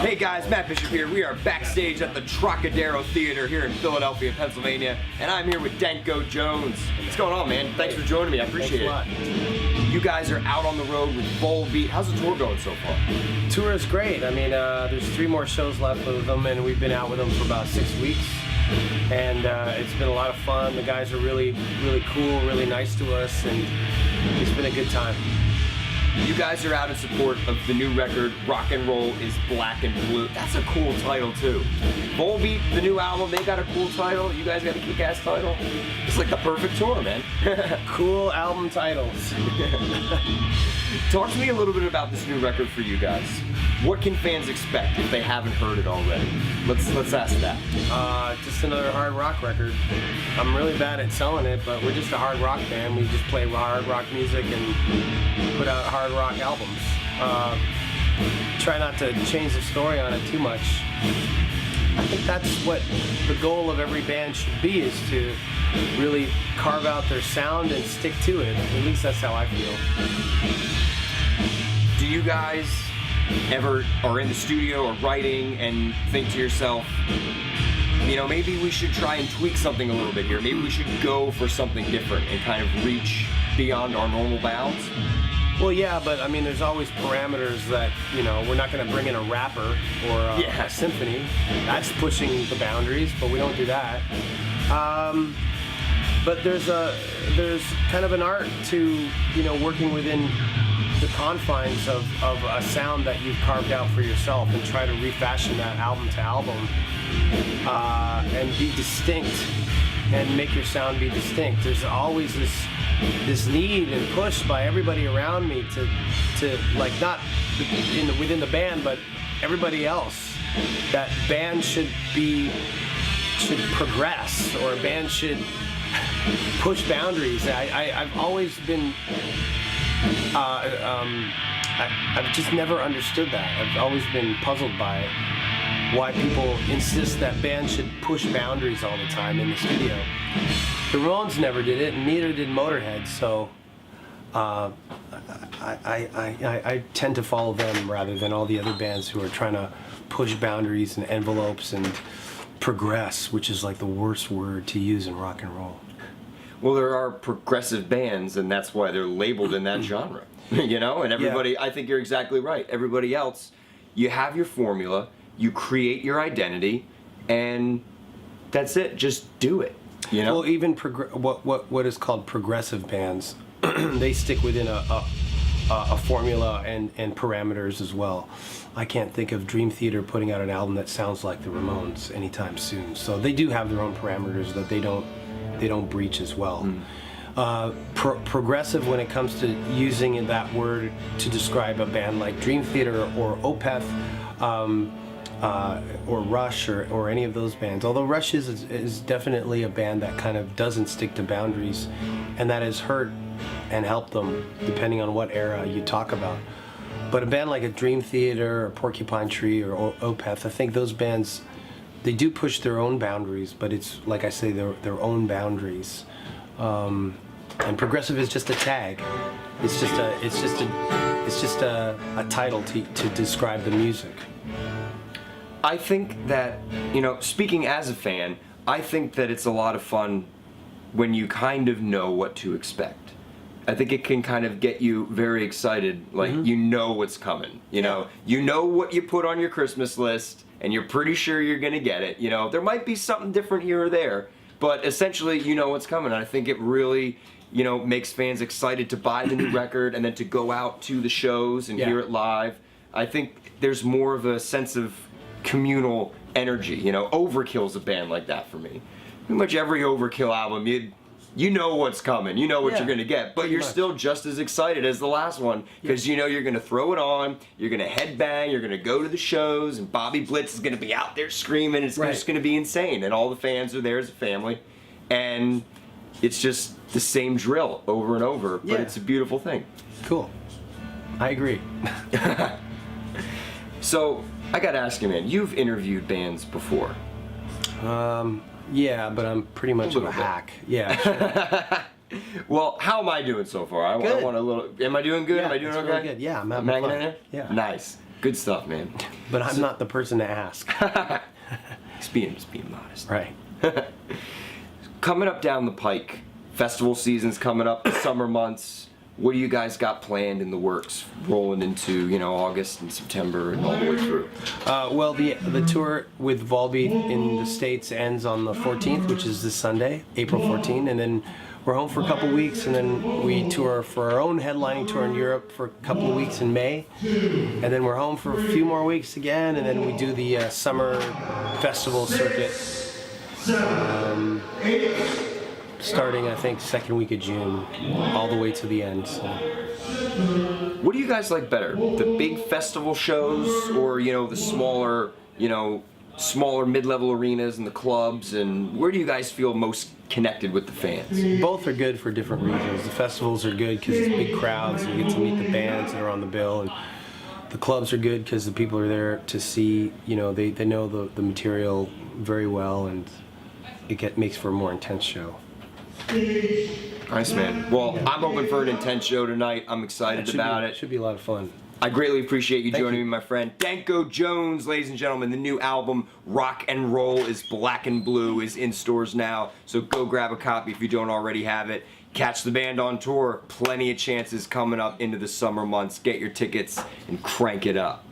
Hey guys, Matt Bishop here. We are backstage at the Trocadero Theater here in Philadelphia, Pennsylvania, and I'm here with Danko Jones. What's going on, man? Thanks for joining me. I appreciate it. You guys are out on the road with Volbeat. How's the tour going so far? Tour is great. I mean, there's 3 more shows left with them, and we've been out with them for about 6 weeks. And it's been a lot of fun. The guys are really cool, really nice to us, and it's been a good time. You guys are out in support of the new record, Rock and Roll is Black and Blue. That's a cool title, too. Volbeat, the new album, they got a cool title. You guys got a kick-ass title. It's like the perfect tour, man. Cool album titles. Talk to me a little bit about this new record for you guys. What can fans expect if they haven't heard it already? Let's ask that. Just another hard rock record. I'm really bad at selling it, but we're just a hard rock band. We just play hard rock music and put out hard rock albums. Try not to change the story on it too much. I think that's what the goal of every band should be, is to really carve out their sound and stick to it. At least that's how I feel. Do you guys ever are in the studio or writing and think to yourself, you know, maybe we should try and tweak something a little bit here. Maybe we should go for something different and kind of reach beyond our normal bounds? Well, yeah, but I mean, there's always parameters that, you know, we're not going to bring in a rapper or a symphony. That's pushing the boundaries, but we don't do that. But there's kind of an art to, you know, working within the confines of a sound that you've carved out for yourself and try to refashion that album to album and be distinct and make your sound be distinct. There's always this need and push by everybody around me to like, not within the band, but everybody else, that band should progress, or a band should push boundaries. I've always been I've just never understood that. I've always been puzzled by why people insist that bands should push boundaries all the time in the studio. The Ramones never did it, and neither did Motorhead, so I tend to follow them rather than all the other bands who are trying to push boundaries and envelopes and progress, which is like the worst word to use in rock and roll. Well, there are progressive bands, and that's why they're labeled in that genre, you know? And everybody, I think you're exactly right. Everybody else, you have your formula, you create your identity, and that's it. Just do it, you know? Well, even what is called progressive bands, they stick within a formula and parameters as well. I can't think of Dream Theater putting out an album that sounds like the Ramones anytime soon. So they do have their own parameters that they don't breach as well. Progressive, when it comes to using that word to describe a band like Dream Theater or Opeth or Rush or any of those bands, although Rush is definitely a band that kind of doesn't stick to boundaries, and that has hurt and helped them depending on what era you talk about. But a band like a Dream Theater or Porcupine Tree or Opeth, I think those bands, they do push their own boundaries, but it's, like I say, their own boundaries. And progressive is just a tag. It's just a title to describe the music. I think that, you know, speaking as a fan, I think that it's a lot of fun when you kind of know what to expect. I think it can kind of get you very excited, like you know what's coming. You know what you put on your Christmas list, and you're pretty sure you're gonna get it. You know, there might be something different here or there, but essentially you know what's coming. And I think it really, you know, makes fans excited to buy the new record and then to go out to the shows and hear it live. I think there's more of a sense of communal energy. You know, Overkill's a band like that for me. Pretty much every Overkill album, you know what's coming, you know what you're gonna get, but you're still just as excited as the last one, because you know you're gonna throw it on, you're gonna headbang, you're gonna go to the shows, and Bobby Blitz is gonna be out there screaming. It's just gonna be insane, and all the fans are there as a family, and it's just the same drill over and over, but it's a beautiful thing. Cool. I agree. So, I gotta ask you, man, you've interviewed bands before. Yeah, but I'm pretty much a hack. Yeah, sure. Well, how am I doing so far? I want a little. Am I doing good? Am I doing okay? Really good. Yeah, I'm hanging in there. Yeah. Nice. Good stuff, man. But I'm not the person to ask. Just being modest. Right. Coming up down the pike, festival season's coming up, the summer months. What do you guys got planned in the works, rolling into August and September and all the way through? Well, the tour with Volbeat in the States ends on the 14th, which is this Sunday, April 14th, and then we're home for a couple weeks, and then we tour for our own headlining tour in Europe for a couple of weeks in May, and then we're home for a few more weeks again, and then we do the summer festival circuit. Starting, I think, second week of June, all the way to the end. So. What do you guys like better, the big festival shows, or the smaller, smaller mid-level arenas and the clubs? And where do you guys feel most connected with the fans? Both are good for different reasons. The festivals are good because it's big crowds and you get to meet the bands that are on the bill, and the clubs are good because the people are there to see. They know the material very well, and it makes for a more intense show. Nice, man. Well, I'm hoping for an intense show tonight. I'm excited about it. Should be a lot of fun. I greatly appreciate you Thank joining you. me, my friend. Danko Jones, ladies and gentlemen. The new album, Rock and Roll is Black and Blue, is in stores now. So go grab a copy if you don't already have it. Catch the band on tour. Plenty of chances coming up into the summer months. Get your tickets and crank it up.